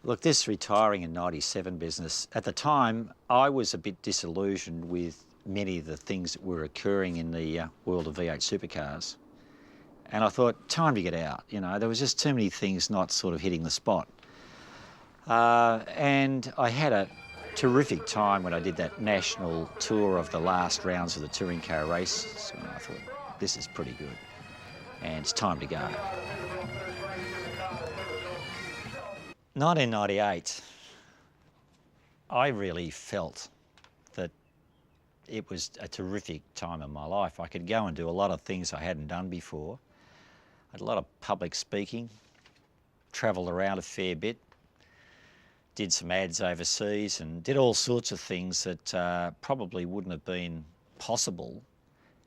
Look, this retiring in '97 business, at the time, I was a bit disillusioned with many of the things that were occurring in the world of V8 supercars. And I thought, time to get out. You know, there was just too many things not sort of hitting the spot. And I had a terrific time when I did that national tour of the last rounds of the touring car races. And I thought, this is pretty good. And it's time to go. 1998, I really felt that it was a terrific time in my life. I could go and do a lot of things I hadn't done before. I had a lot of public speaking, travelled around a fair bit, did some ads overseas and did all sorts of things that probably wouldn't have been possible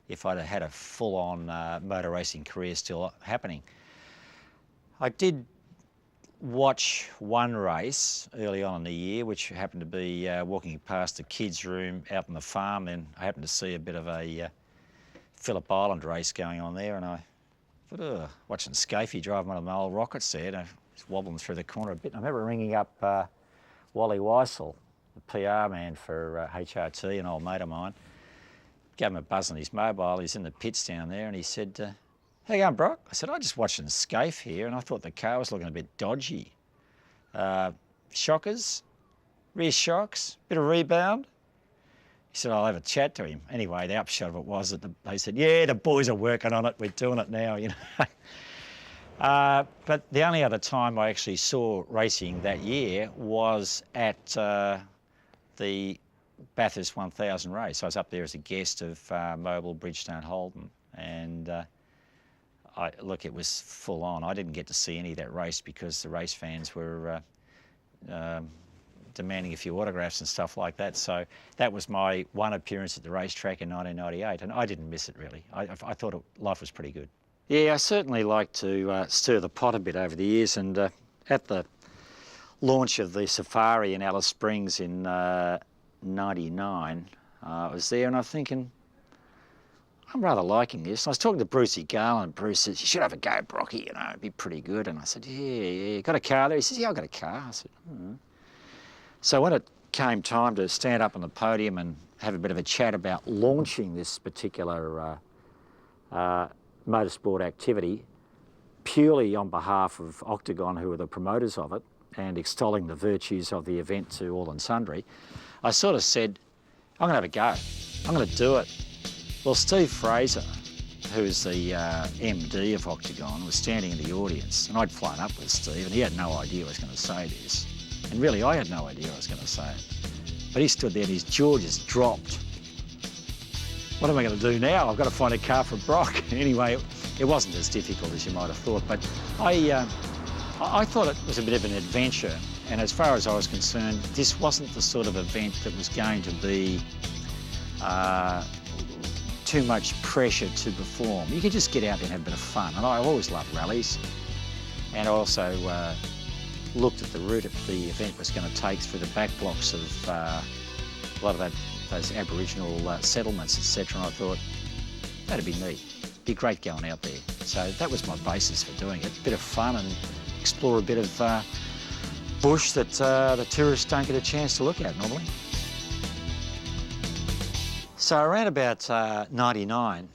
if I'd have had a full-on motor racing career still happening. I did watch one race early on in the year, which happened to be walking past the kids' room out on the farm, and I happened to see a bit of a Phillip Island race going on there, and I thought, watching Scafie drive one of my old rockets there, and I was wobbling through the corner a bit. And I remember ringing up Wally Weissel, the PR man for HRT, an old mate of mine. Gave him a buzz on his mobile. He's in the pits down there, and he said, how you going, Brock? I said, I just watching Scaife here, and I thought the car was looking a bit dodgy. Shockers, rear shocks, bit of rebound. He said, I'll have a chat to him. Anyway, the upshot of it was that they said, yeah, the boys are working on it. We're doing it now, you know. But the only other time I actually saw racing that year was at the Bathurst 1000 race. I was up there as a guest of Mobil Bridgestone Holden, and look, it was full on. I didn't get to see any of that race because the race fans were demanding a few autographs and stuff like that. So that was my one appearance at the racetrack in 1998, and I didn't miss it really. I thought life was pretty good. Yeah, I certainly like to stir the pot a bit over the years, and at the launch of the Safari in Alice Springs in '99, I was there and I'm thinking, I'm rather liking this. I was talking to Brucey Garland. Bruce says, you should have a go, Brocky, you know, it'd be pretty good. And I said, yeah, got a car there? He says, yeah, I've got a car. I said, So when it came time to stand up on the podium and have a bit of a chat about launching this particular motorsport activity, purely on behalf of Octagon, who are the promoters of it, and extolling the virtues of the event to all and sundry, I sort of said, I'm going to have a go. I'm going to do it. Well, Steve Fraser, who's the MD of Octagon, was standing in the audience, and I'd flown up with Steve, and he had no idea I was going to say this. And really, I had no idea I was going to say it. But he stood there and his jaw just dropped. What am I going to do now? I've got to find a car for Brock. Anyway, it wasn't as difficult as you might have thought, but I thought it was a bit of an adventure. And as far as I was concerned, this wasn't the sort of event that was going to be too much pressure to perform. You could just get out there and have a bit of fun. And I always loved rallies. And I also looked at the route that the event was going to take through the back blocks of a lot of those Aboriginal settlements, etc. And I thought, that'd be neat. It'd be great going out there. So that was my basis for doing it. A bit of fun and explore a bit of bush that the tourists don't get a chance to look at normally. So around about '99,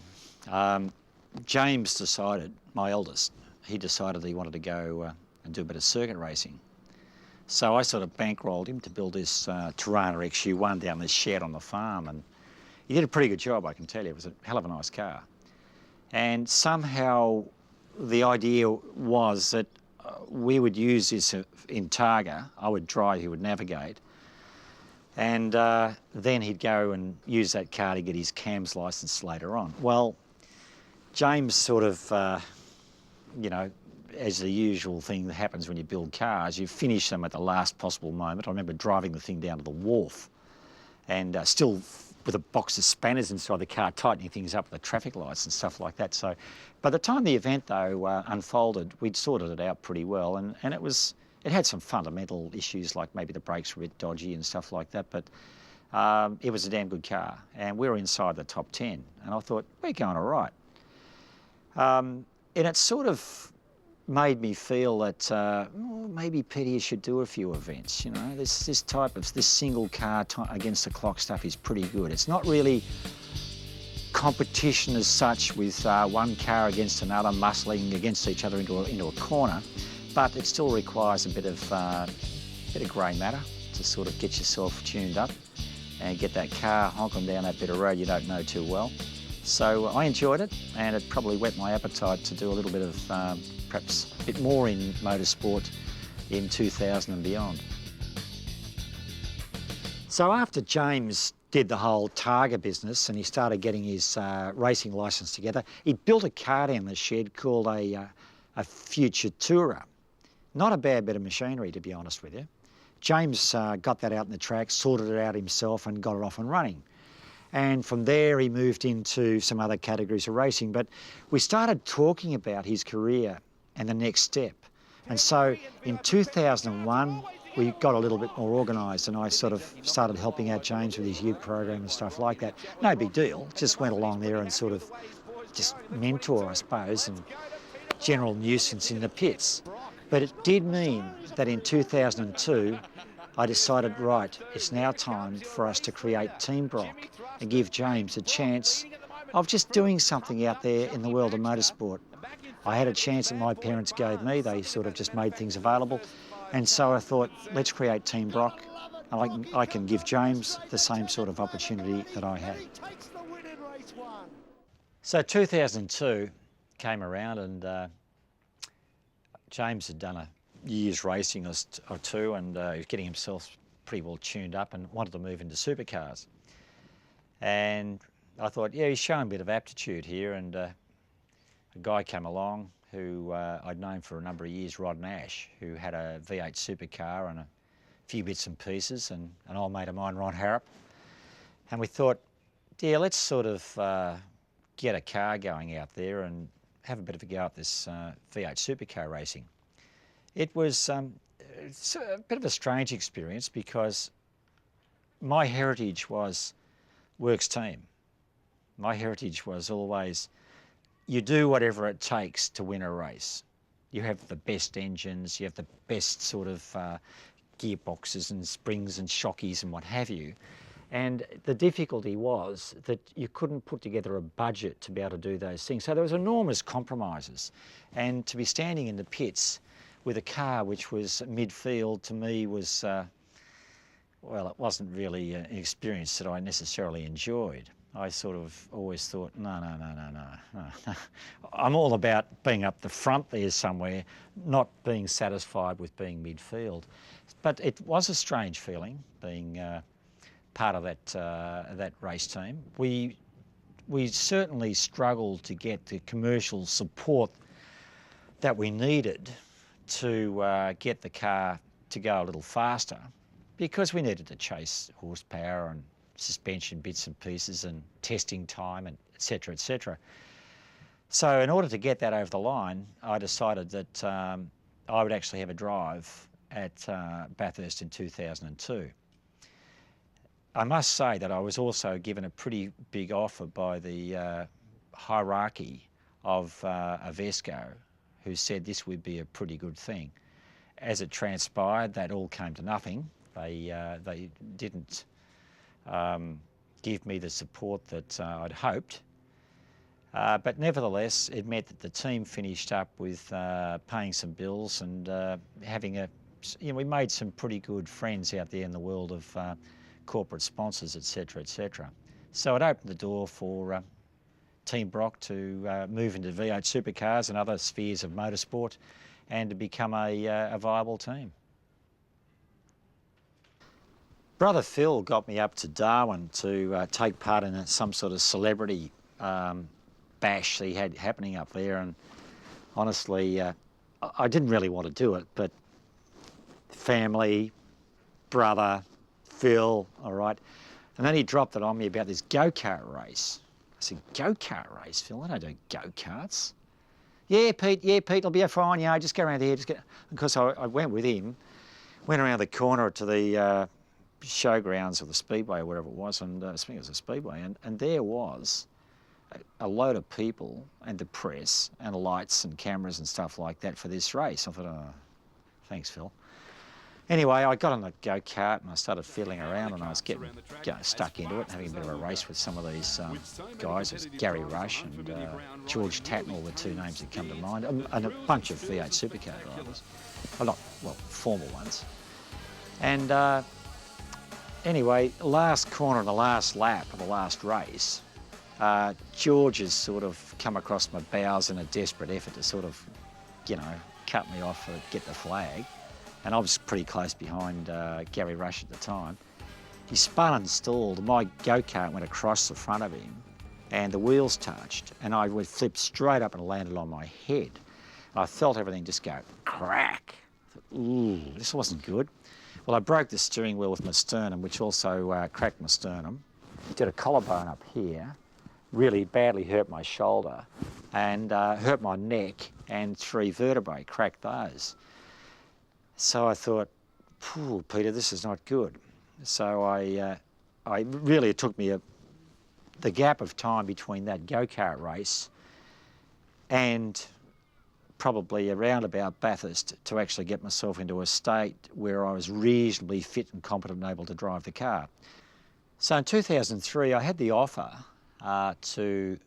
James decided, my eldest, he decided that he wanted to go and do a bit of circuit racing. So I sort of bankrolled him to build this Torana XU1 down this shed on the farm, and he did a pretty good job, I can tell you. It was a hell of a nice car. And somehow the idea was that we would use this in Targa. I would drive, he would navigate. And then he'd go and use that car to get his CAMS licence later on. Well, James sort of, you know, as the usual thing that happens when you build cars, you finish them at the last possible moment. I remember driving the thing down to the wharf and still with a box of spanners inside the car, tightening things up with the traffic lights and stuff like that. So by the time the event, though, unfolded, we'd sorted it out pretty well, and it had some fundamental issues, like maybe the brakes were a bit dodgy and stuff like that, but it was a damn good car, and we were inside the top 10, and I thought, we're going all right. And it sort of made me feel that maybe Peter, you should do a few events. You know, this single car against the clock stuff is pretty good. It's not really competition as such with one car against another, muscling against each other into a corner, but it still requires a bit of grey matter to sort of get yourself tuned up and get that car honking down that bit of road you don't know too well. So I enjoyed it, and it probably whet my appetite to do a little bit of perhaps a bit more in motorsport in 2000 and beyond. So after James did the whole Targa business and he started getting his racing licence together, he built a car down the shed called a Future Tourer. Not a bad bit of machinery, to be honest with you. James got that out in the track, sorted it out himself and got it off and running. And from there he moved into some other categories of racing. But we started talking about his career and the next step. And so in 2001, we got a little bit more organised, and I sort of started helping out James with his youth program and stuff like that. No big deal, just went along there and sort of just mentor, I suppose, and general nuisance in the pits. But it did mean that in 2002, I decided, right, it's now time for us to create Team Brock and give James a chance of just doing something out there in the world of motorsport. I had a chance that my parents gave me. They sort of just made things available. And so I thought, let's create Team Brock. And I can give James the same sort of opportunity that I had. So 2002 came around, and James had done a year's racing or two, and he was getting himself pretty well tuned up and wanted to move into supercars. And I thought, yeah, he's showing a bit of aptitude here, and a guy came along who I'd known for a number of years, Rod Nash, who had a V8 supercar and a few bits and pieces, and an old mate of mine, Ron Harrop. And we thought, yeah, let's sort of get a car going out there and have a bit of a go at this V8 supercar racing. It was it's a bit of a strange experience because my heritage was works team. My heritage was always, you do whatever it takes to win a race. You have the best engines, you have the best sort of gearboxes and springs and shockies and what have you. And the difficulty was that you couldn't put together a budget to be able to do those things. So there was enormous compromises. And to be standing in the pits with a car which was midfield, to me was, well, it wasn't really an experience that I necessarily enjoyed. I sort of always thought, no. I'm all about being up the front there somewhere, not being satisfied with being midfield. But it was a strange feeling being part of that race team. We certainly struggled to get the commercial support that we needed to get the car to go a little faster, because we needed to chase horsepower and suspension bits and pieces and testing time and et cetera, et cetera. So in order to get that over the line, I decided that I would actually have a drive at Bathurst in 2002. I must say that I was also given a pretty big offer by the hierarchy of Avesco, who said this would be a pretty good thing. As it transpired, that all came to nothing. They didn't give me the support that I'd hoped. But nevertheless, it meant that the team finished up with paying some bills and having we made some pretty good friends out there in the world of corporate sponsors, etc., etc. So it opened the door for Team Brock to move into V8 supercars and other spheres of motorsport and to become a viable team. Brother Phil got me up to Darwin to take part in some sort of celebrity bash he had happening up there, and honestly, I didn't really want to do it, but family, brother, Phil, all right. And then he dropped it on me about this go-kart race. I said, go-kart race, Phil? I don't do go-karts. Yeah, Pete, it'll be fine, just go around here. Because I went with him, went around the corner to the showgrounds of the Speedway or whatever it was, and I think it was a Speedway, and there was a load of people and the press and lights and cameras and stuff like that for this race. I thought, oh, thanks, Phil. Anyway, I got on the go-kart and I started feeling around, and I was getting stuck into it, having a bit of a race with some of these guys. It was Gary Rush and George Tatnall were two names that come to mind, and a bunch of V8 supercar drivers. Not, well, formal ones. And anyway, last corner in the last lap of the last race, George has sort of come across my bows in a desperate effort to sort of, you know, cut me off or get the flag. And I was pretty close behind Gary Rush at the time. He spun and stalled. My go-kart went across the front of him and the wheels touched, and I would flip straight up and landed on my head. And I felt everything just go crack. I thought, ooh, this wasn't good. Well, I broke the steering wheel with my sternum, which also cracked my sternum. Did a collarbone up here, really badly hurt my shoulder, and hurt my neck, and 3 vertebrae, cracked those. So I thought, Peter, this is not good. So I really, it took me the gap of time between that go-kart race and probably around about Bathurst to actually get myself into a state where I was reasonably fit and competent and able to drive the car. So in 2003, I had the offer to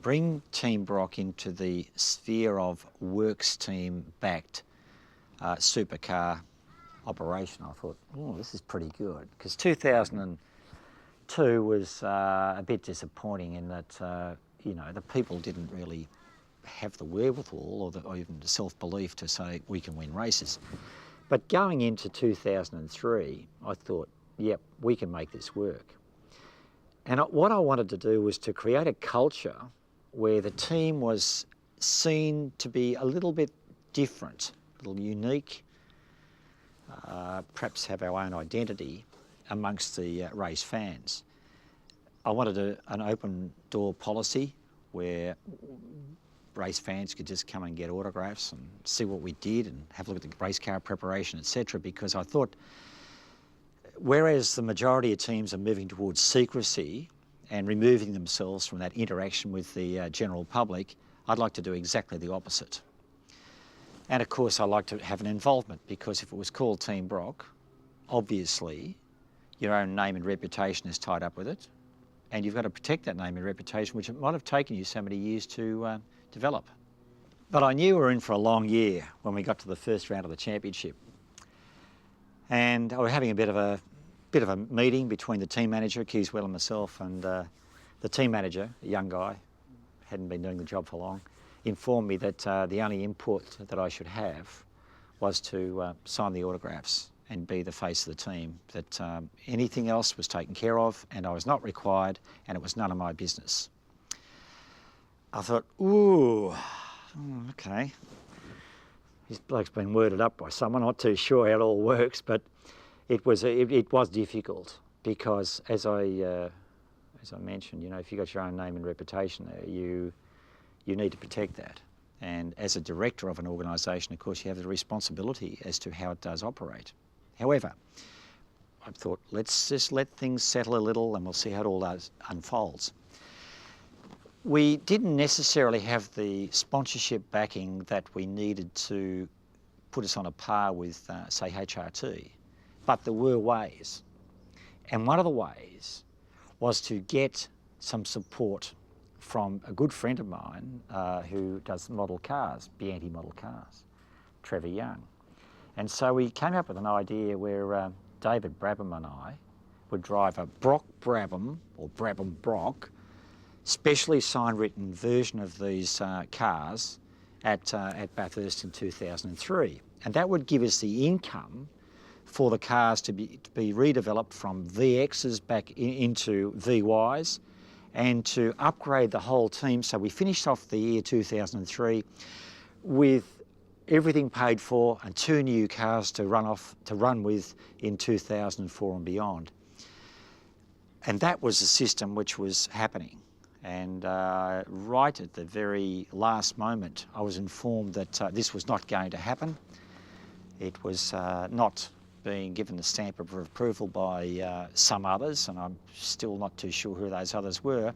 bring Team Brock into the sphere of works team-backed supercar operation. I thought, oh, this is pretty good, because 2002 was a bit disappointing in that, you know, the people didn't really have the wherewithal or even the self-belief to say we can win races. But going into 2003, I thought, yep, we can make this work. And what I wanted to do was to create a culture where the team was seen to be a little bit different, a little unique, perhaps have our own identity amongst the race fans. I wanted an open door policy where race fans could just come and get autographs and see what we did and have a look at the race car preparation, etc., because I thought, whereas the majority of teams are moving towards secrecy and removing themselves from that interaction with the general public, I'd like to do exactly the opposite. And of course, I like to have an involvement, because if it was called Team Brock, obviously your own name and reputation is tied up with it, and you've got to protect that name and reputation, which it might have taken you so many years to develop. But I knew we were in for a long year when we got to the first round of the championship. And I was having a bit of a meeting between the team manager, Keyswell, and myself, and the team manager, a young guy, hadn't been doing the job for long, informed me that the only input that I should have was to sign the autographs and be the face of the team, that anything else was taken care of and I was not required and it was none of my business. I thought, ooh, okay. This bloke's been worded up by someone, not too sure how it all works, but it was difficult, because as I mentioned, you know, if you've got your own name and reputation there, you need to protect that. And as a director of an organisation, of course, you have the responsibility as to how it does operate. However, I thought, let's just let things settle a little and we'll see how it all unfolds. We didn't necessarily have the sponsorship backing that we needed to put us on a par with, say, HRT, but there were ways. And one of the ways was to get some support from a good friend of mine who does model cars, Bianchi Model Cars, Trevor Young. And so we came up with an idea where David Brabham and I would drive a Brock Brabham, or Brabham Brock, specially sign-written version of these cars at Bathurst in 2003. And that would give us the income for the cars to be redeveloped from VXs back into VYs, and to upgrade the whole team. So we finished off the year 2003 with everything paid for and 2 new cars to run with in 2004 and beyond. And that was the system which was happening. And right at the very last moment, I was informed that this was not going to happen. It was not being given the stamp of approval by some others, and I'm still not too sure who those others were.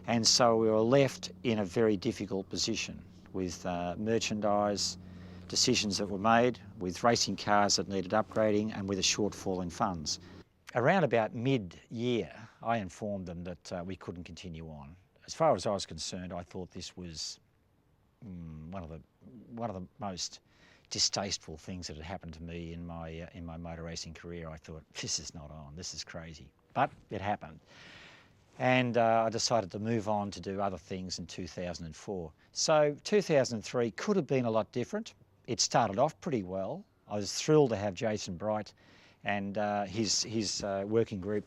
And so we were left in a very difficult position with merchandise, decisions that were made, with racing cars that needed upgrading and with a shortfall in funds. Around about mid-year, I informed them that we couldn't continue on. As far as I was concerned, I thought this was one of the most distasteful things that had happened to me in my motor racing career. I thought, this is not on, this is crazy. But it happened. And I decided to move on to do other things in 2004. So 2003 could have been a lot different. It started off pretty well. I was thrilled to have Jason Bright and his working group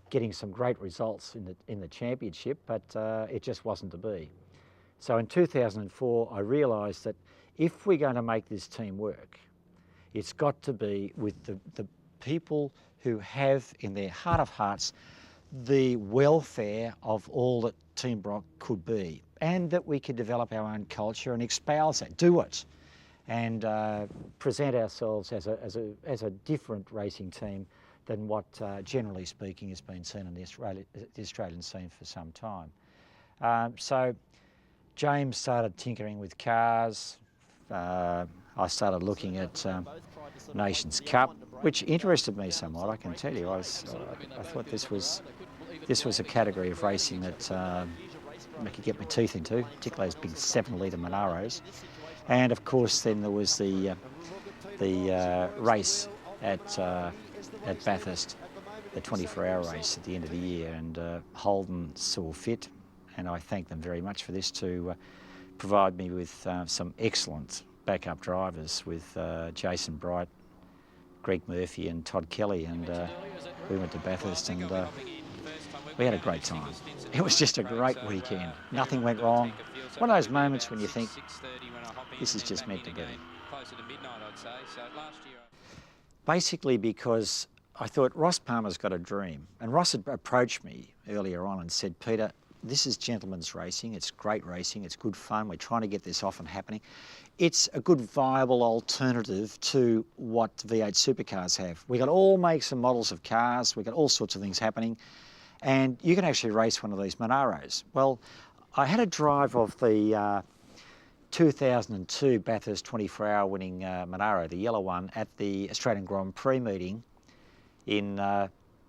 getting some great results in the championship, but it just wasn't to be. So in 2004, I realised that if we're going to make this team work, it's got to be with the people who have in their heart of hearts the welfare of all that Team Brock could be, and that we could develop our own culture and espouse that, do it, and present ourselves as a different racing team than what, generally speaking, has been seen in the Australian scene for some time. So James started tinkering with cars. I started looking at Nations Cup, which interested me somewhat, I can tell you. I thought this was a category of racing that I could get my teeth into, particularly those big 7-litre Monaros. And of course, then there was the race at Bathurst, the 24-hour race at the end of the year, and Holden saw fit, and I thank them very much for this, to provide me with some excellent backup drivers with Jason Bright, Greg Murphy and Todd Kelly, and we went to Bathurst and we had a great time. It was just a great weekend. Nothing went wrong. One of those moments when you think, this is just meant to be. Basically because I thought Ross Palmer's got a dream, and Ross had approached me earlier on and said, Peter, this is gentleman's racing, it's great racing, it's good fun, we're trying to get this off and happening. It's a good viable alternative to what V8 supercars have. We've got all makes and models of cars, we've got all sorts of things happening, and you can actually race one of these Monaros. Well, I had a drive of the 2002 Bathurst 24-hour winning Monaro, the yellow one, at the Australian Grand Prix meeting in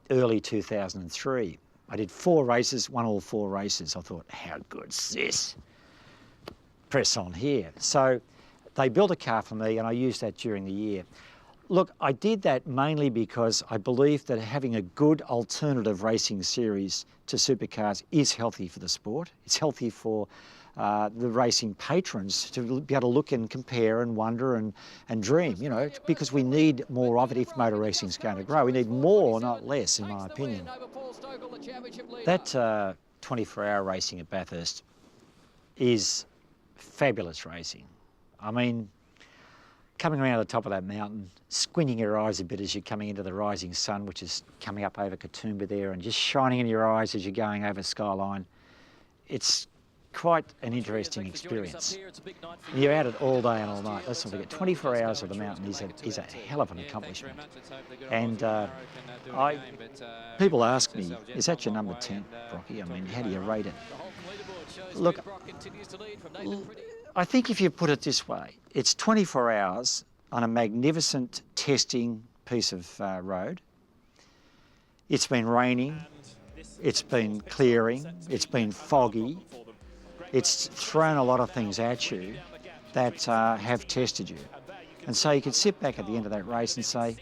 early 2003. I did 4 races, won all 4 races. I thought, how good's this? Press on here. So they built a car for me and I used that during the year. Look, I did that mainly because I believe that having a good alternative racing series to supercars is healthy for the sport. It's healthy for the racing patrons to be able to look and compare and wonder and dream, you know, because we need more of it if motor racing is going to grow. We need more, not less, in my opinion. That 24-hour racing at Bathurst is fabulous racing. I mean, coming around the top of that mountain, squinting your eyes a bit as you're coming into the rising sun, which is coming up over Katoomba there, and just shining in your eyes as you're going over Skyline. It's quite an interesting experience. And you're at it all day and all night. Let's not forget, 24 hours of the mountain is a hell of an accomplishment. And people ask me, is that your number 10, Brocky? I mean, how do you rate it? Look, I think if you put it this way, it's 24 hours on a magnificent testing piece of road. It's been raining, it's been clearing, it's been foggy. It's thrown a lot of things at you that have tested you. And so you can sit back at the end of that race and say,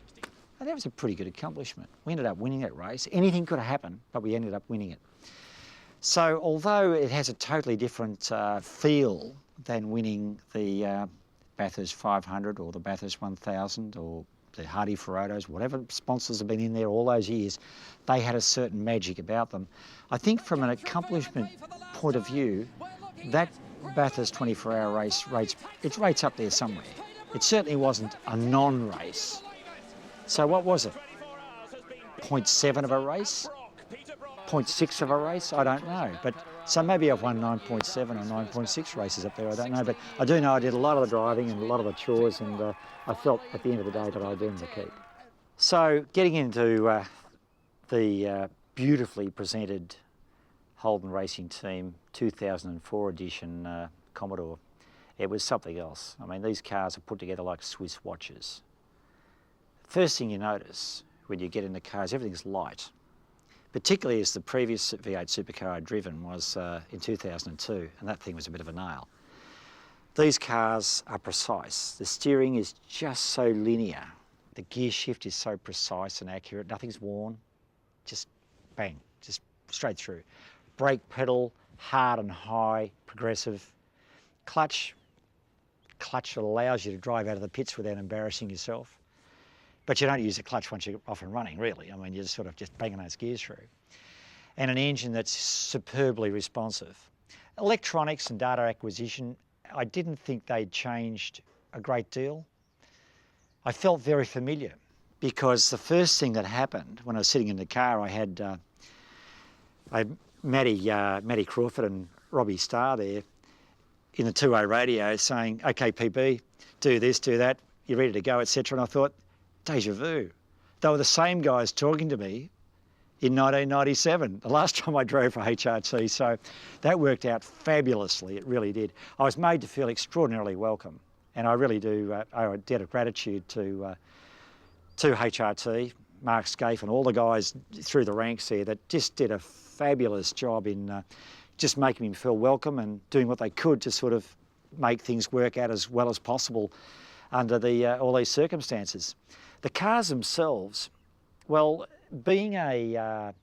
oh, that was a pretty good accomplishment. We ended up winning that race. Anything could have happened, but we ended up winning it. So although it has a totally different feel than winning the Bathurst 500 or the Bathurst 1000 or the Hardy Ferodos, whatever sponsors have been in there all those years, they had a certain magic about them. I think from an accomplishment point of view, that Bathurst 24-hour race rates up there somewhere. It certainly wasn't a non-race. So what was it? 0.7 of a race? 0.6 of a race? I don't know. But so maybe I've won 9.7 or 9.6 races up there, I don't know. But I do know I did a lot of the driving and a lot of the chores, and I felt at the end of the day that I'd earned the keep. So getting into the beautifully presented Holden Racing Team 2004 edition Commodore. It was something else. I mean, these cars are put together like Swiss watches. First thing you notice when you get in the cars, everything's light. Particularly as the previous V8 supercar I'd driven was in 2002, and that thing was a bit of a nail. These cars are precise. The steering is just so linear. The gear shift is so precise and accurate. Nothing's worn. Just bang, just straight through. Brake pedal, hard and high, progressive. Clutch allows you to drive out of the pits without embarrassing yourself. But you don't use the clutch once you're off and running, really. I mean, you're sort of just banging those gears through. And an engine that's superbly responsive. Electronics and data acquisition, I didn't think they'd changed a great deal. I felt very familiar because the first thing that happened when I was sitting in the car, I had Matty Crawford and Robbie Starr there in the two-way radio saying, "Okay, PB, do this, do that, you're ready to go," etc. And I thought, deja vu. They were the same guys talking to me in 1997, the last time I drove for HRT, so that worked out fabulously, it really did. I was made to feel extraordinarily welcome, and I really do owe a debt of gratitude to HRT, Mark Scaife and all the guys through the ranks there that just did a fabulous job in just making me feel welcome and doing what they could to sort of make things work out as well as possible under all these circumstances. The cars themselves, well, being a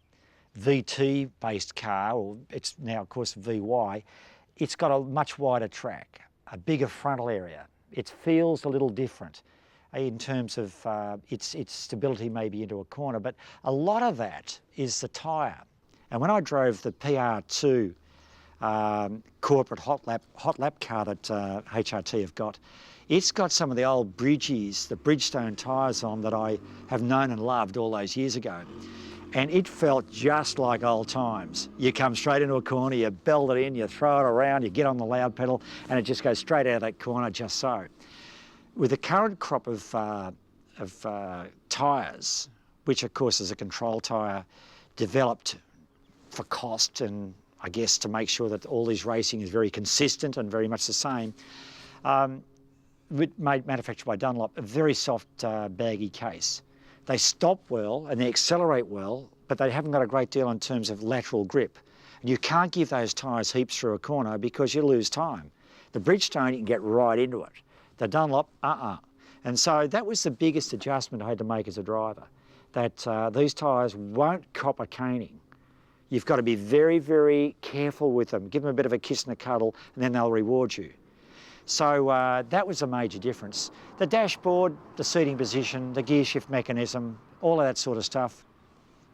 VT-based car, or it's now, of course, VY, it's got a much wider track, a bigger frontal area. It feels a little different in terms of its stability maybe into a corner, but a lot of that is the tyre. And when I drove the PR2 corporate hot lap car that HRT have got, it's got some of the old Bridgies, the Bridgestone tyres on that I have known and loved all those years ago. And it felt just like old times. You come straight into a corner, you belt it in, you throw it around, you get on the loud pedal, and it just goes straight out of that corner just so. With the current crop of tyres, which of course is a control tyre developed for cost and I guess to make sure that all this racing is very consistent and very much the same, manufactured by Dunlop, a very soft baggy case. They stop well and they accelerate well, but they haven't got a great deal in terms of lateral grip. And you can't give those tyres heaps through a corner because you lose time. The Bridgestone, you can get right into it. The Dunlop, And so that was the biggest adjustment I had to make as a driver, that these tyres won't cop a caning. You've got to be very, very careful with them. Give them a bit of a kiss and a cuddle, and then they'll reward you. So that was a major difference. The dashboard, the seating position, the gear shift mechanism, all of that sort of stuff,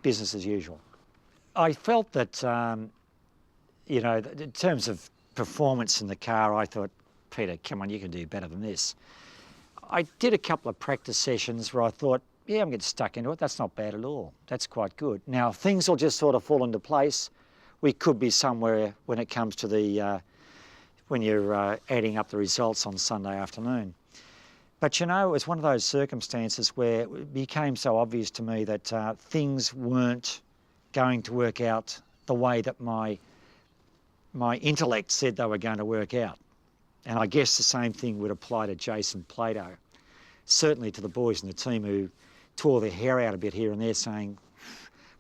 business as usual. I felt that, you know, in terms of performance in the car, I thought, Peter, come on, you can do better than this. I did a couple of practice sessions where I thought, yeah, I'm getting stuck into it. That's not bad at all. That's quite good. Now, things will just sort of fall into place. We could be somewhere when it comes to the when you're adding up the results on Sunday afternoon. But you know, it was one of those circumstances where it became so obvious to me that things weren't going to work out the way that my intellect said they were going to work out. And I guess the same thing would apply to Jason Plato, certainly to the boys in the team who tore their hair out a bit here and there saying,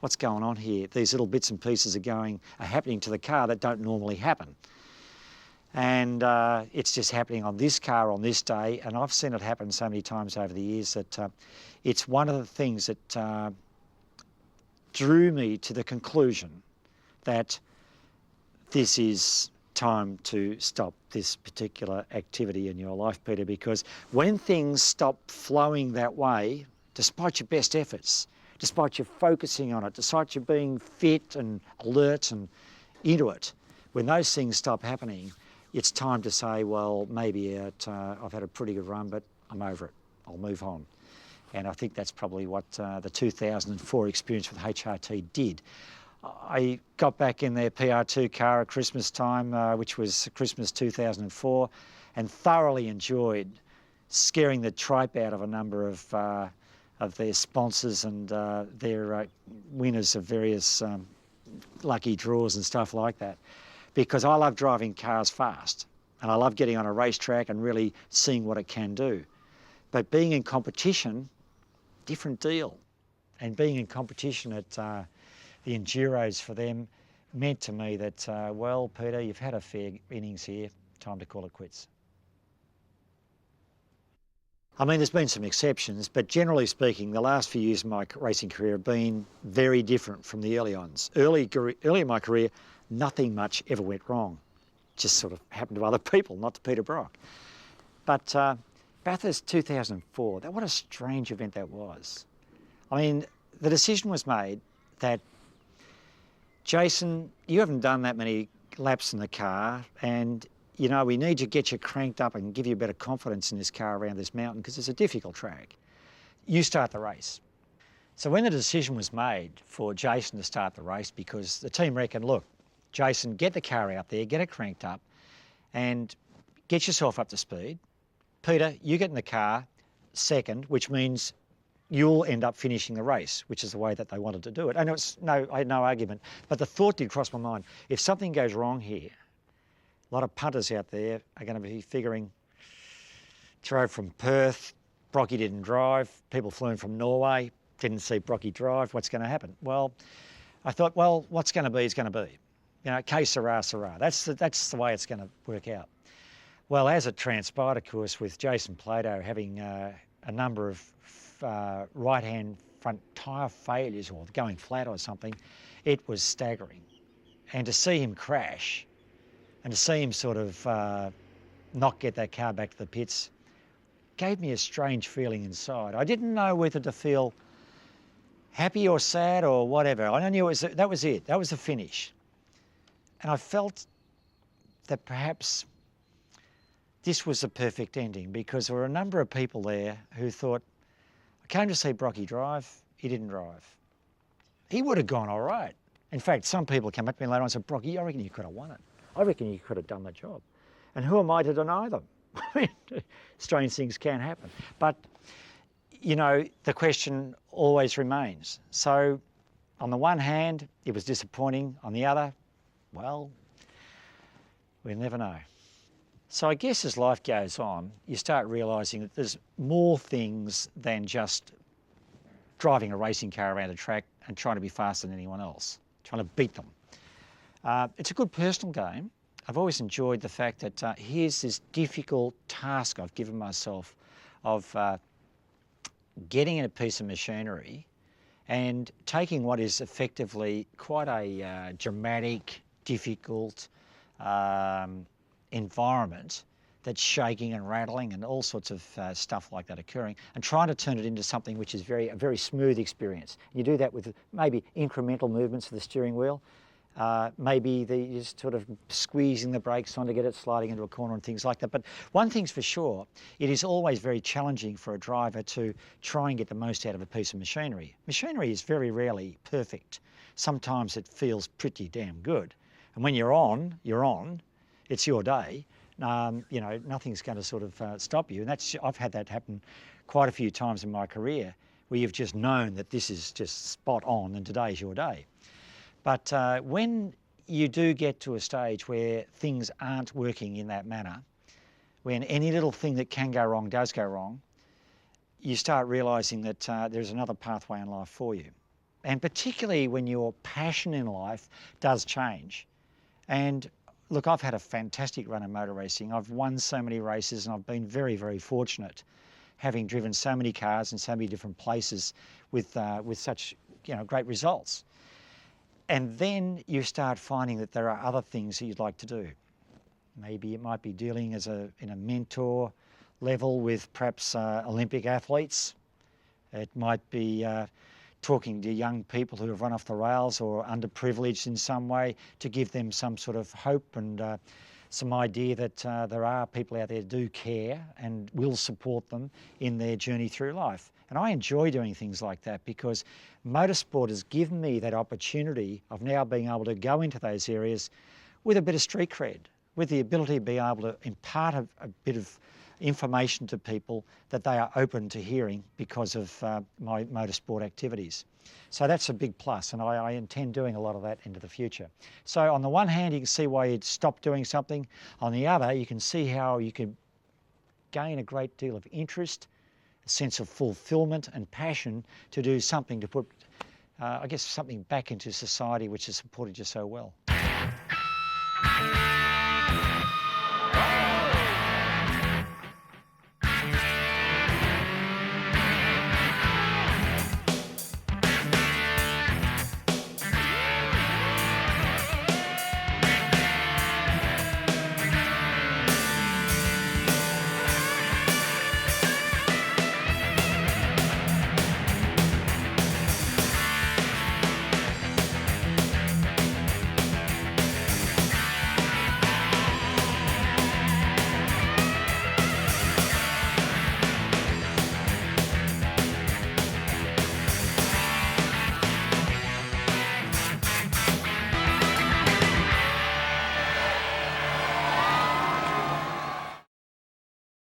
what's going on here? These little bits and pieces are happening to the car that don't normally happen. And it's just happening on this car on this day, and I've seen it happen so many times over the years that it's one of the things that drew me to the conclusion that this is time to stop this particular activity in your life, Peter, because when things stop flowing that way, despite your best efforts, despite you focusing on it, despite you being fit and alert and into it, when those things stop happening, it's time to say, well, maybe I've had a pretty good run, but I'm over it. I'll move on. And I think that's probably what the 2004 experience with HRT did. I got back in their PR2 car at Christmas time, which was Christmas 2004, and thoroughly enjoyed scaring the tripe out of a number of their sponsors and their winners of various lucky draws and stuff like that, because I love driving cars fast and I love getting on a racetrack and really seeing what it can do. But being in competition, different deal. And being in competition at the Enduros for them meant to me that, well, Peter, you've had a fair innings here, time to call it quits. I mean, there's been some exceptions, but generally speaking, the last few years of my racing career have been very different from the early ones. Early in my career, nothing much ever went wrong. Just sort of happened to other people, not to Peter Brock. But Bathurst 2004, what a strange event that was. I mean, the decision was made that, Jason, you haven't done that many laps in the car, and you know, we need to get you cranked up and give you a bit of confidence in this car around this mountain because it's a difficult track. You start the race. So when the decision was made for Jason to start the race, because the team reckoned, look, Jason, get the car out there, get it cranked up and get yourself up to speed. Peter, you get in the car second, which means you'll end up finishing the race, which is the way that they wanted to do it. And I had no argument, but the thought did cross my mind, if something goes wrong here, a lot of punters out there are going to be figuring, drove from Perth, Brocky didn't drive, people flew in from Norway, didn't see Brocky drive, what's going to happen? Well, I thought, well, what's going to be is going to be. You know, que sera, sera. That's the way it's going to work out. Well, as it transpired, of course, with Jason Plato having a number of right-hand front tyre failures or going flat or something, it was staggering. And to see him crash, and to see him sort of not get that car back to the pits gave me a strange feeling inside. I didn't know whether to feel happy or sad or whatever. I knew that was it. That was the finish. And I felt that perhaps this was the perfect ending because there were a number of people there who thought, I came to see Brocky drive, he didn't drive. He would have gone all right. In fact, some people came up to me later on and said, Brocky, I reckon you could have won it. I reckon you could have done the job. And who am I to deny them? Strange things can happen. But, you know, the question always remains. So, on the one hand, it was disappointing. On the other, well, we'll never know. So I guess as life goes on, you start realising that there's more things than just driving a racing car around a track and trying to be faster than anyone else, trying to beat them. It's a good personal game. I've always enjoyed the fact that here's this difficult task I've given myself of getting in a piece of machinery and taking what is effectively quite a dramatic, difficult environment that's shaking and rattling and all sorts of stuff like that occurring, and trying to turn it into something which is a very smooth experience. You do that with maybe incremental movements of the steering wheel, maybe you're just sort of squeezing the brakes on to get it sliding into a corner and things like that. But one thing's for sure, it is always very challenging for a driver to try and get the most out of a piece of machinery. Machinery is very rarely perfect. Sometimes it feels pretty damn good. And when you're on, it's your day. You know, nothing's going to sort of stop you. And I've had that happen quite a few times in my career, where you've just known that this is just spot on and today's your day. But when you do get to a stage where things aren't working in that manner, when any little thing that can go wrong does go wrong, you start realising that there's another pathway in life for you. And particularly when your passion in life does change. And look, I've had a fantastic run in motor racing. I've won so many races and I've been very, very fortunate, having driven so many cars in so many different places with such, you know, great results. And then you start finding that there are other things that you'd like to do. Maybe it might be dealing in a mentor level with perhaps Olympic athletes. It might be talking to young people who have run off the rails or underprivileged in some way to give them some sort of hope and some idea that there are people out there who do care and will support them in their journey through life. And I enjoy doing things like that because motorsport has given me that opportunity of now being able to go into those areas with a bit of street cred, with the ability to be able to impart a bit of information to people that they are open to hearing because of my motorsport activities. So that's a big plus, and I intend doing a lot of that into the future. So on the one hand, you can see why you'd stop doing something. On the other, you can see how you can gain a great deal of interest, a sense of fulfillment and passion to do something to put, I guess, something back into society which has supported you so well.